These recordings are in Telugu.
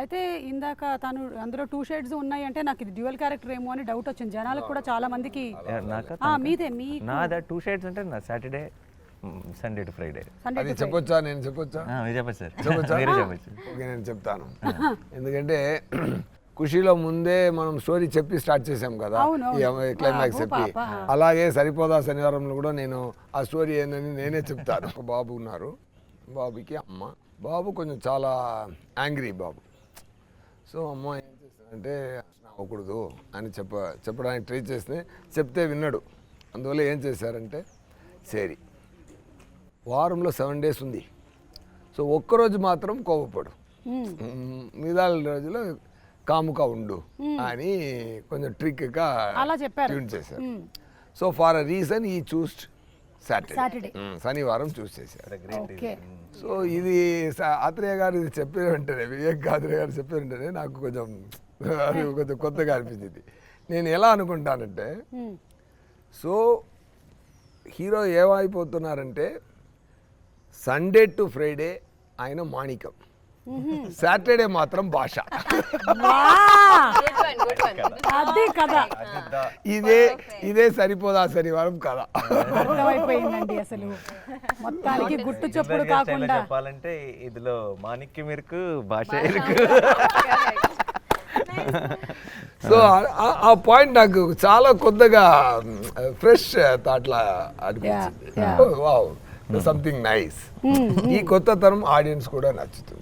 అయితే ఇందాక తను అందులో 2 షేడ్స్ ఉన్నాయి అంటే నాకు ఇది డ్యూయల్ క్యారెక్టర్ ఏమో అని డౌట్ వచ్చింది జనాలకు కూడా చాలా మందికి. మీదే మీ నాదా 2 షేడ్స్ అంటే నా సాటర్డే సండే టు ఫ్రైడే. అది చెప్పొచ్చా? నేను చెప్పొచ్చా? చెప్పచ్చు సార్, చెప్పొచ్చా? మీరే చెప్పచ్చు. ఓకే, నేను చెప్తాను. ఎందుకంటే ఖుషీలో ముందే మనం స్టోరీ చెప్పి స్టార్ట్ చేసాం కదా, ఈ క్లైమాక్స్ చెప్పి. అలాగే సరిపోదా శనివారంలో కూడా నేను ఆ స్టోరీ ఏందని నేనే చెప్తాను. ఒక బాబు ఉన్నారు, బాబుకి అమ్మ. బాబు కొంచెం చాలా యాంగ్రీ బాబు. సో అమ్మ ఏం చేస్తానంటే అవ్వకూడదు అని చెప్పడానికి ట్రై చేస్తే చెప్తే విన్నాడు. అందువల్ల ఏం చేశారంటే, సరే వారంలో 7 days ఉంది, సో ఒక్కరోజు మాత్రం కోపపడు, మిగతా రోజులో కాముగా ఉండు అని కొంచెం ట్రిక్గా ట్యూన్ చేశారు. సో ఫర్ అ రీజన్ ఈ చూస్ సాటర్డే, శనివారం చూస్ చేశారు. సో ఇది ఆత్రేయ గారు ఇది చెప్పిన వెంటనే, వివేక్ ఆత్రేయ గారు చెప్పిన వెంటనే నాకు కొంచెం కొత్తగా అనిపించింది. నేను ఎలా అనుకుంటానంటే, సో హీరో ఏమైపోతున్నారంటే సండే టు ఫ్రైడే ఆయన మాణికం, సాటర్డే మాత్రం భాష. ఇదే సరిపోదా శనివారం కదా. అర్థమైపోయిందండి. అసలు మొత్తానికి గుట్టు చప్పుడు కాకుండా చెప్పాలంటే ఇందులో మాణిక్యం ఇరుకు, భాష ఇరుకు. సో ఆ పాయింట్ నాకు చాలా కొత్తగా ఫ్రెష్ థాట్లా అనిపించింది. Wow, something nice. ఈ కొత్త తరం ఆడియన్స్ కూడా నచ్చుతుంది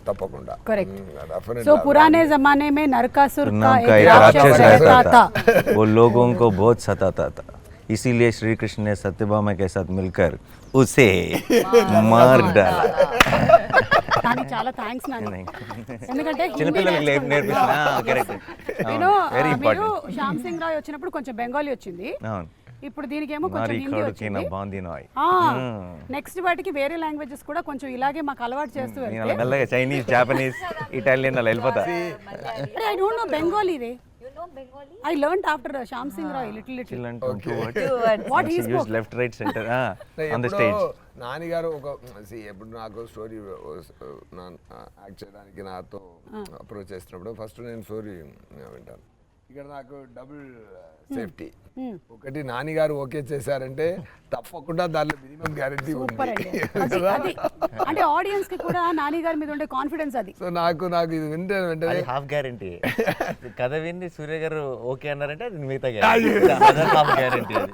తప్పకుండా. సో పురానే జమానే में नरकासुर का एक राक्षस रहता था, वो लोगों को बहुत सताता था, इसीलिए श्री कृष्ण ने सत्यभामा के साथ मिलकर उसे मार डाला. కానీ చాలా థ్యాంక్స్ నాన్న, ఎందుకంటే చిన్నపిల్లలకి నేర్పిస్తున్నా correct, very important. Shyam Singh Roy వచ్చినప్పుడు కొంచెం బెంగాలీ వచ్చింది, ఇప్పుడు దీనికేమో కొంచెం హిందీ వచ్చింది. నెక్స్ట్ వాటికి వేరే లాంగ్వేజెస్ కూడా కొంచెం ఇలాగే మాకు అలవాటు చేస్తూ వెళ్తే మెల్లగా చైనీస్, జాపనీస్, ఇటాలియన్ అలా వెళ్ళిపోతా. I don't know Bengali ray. I learned after Shyam Singh Roy little. What he spoke? Left, right, center on the stage. Nani గారు ఒక ఎప్పుడు నాకు స్టోరీ యాక్ట్ చేయడానికి నాతో అప్రోచ్ చేస్తున్నప్పుడు ఫస్ట్ నేను స్టోరీ వింటాను. ఇక్కడ నాకు డబుల్ సేఫ్టీ. ఒకటి నాని గారు ఓకే చేశారంటే తప్పకుండా దానిలో మినిమం గ్యారెంటీ ఉంది. అంటే ఆడియన్స్ కి కూడా నాని గారి మీద ఉండే కాన్ఫిడెన్స్ అది. సో నాకు ఇది వెంటనే హాఫ్ గ్యారెంటీ. కథ విని సూర్య గారు ఓకే అన్నారంటే అది మిగతా గ్యారెంటీ. హాఫ్ గ్యారెంటీ అది.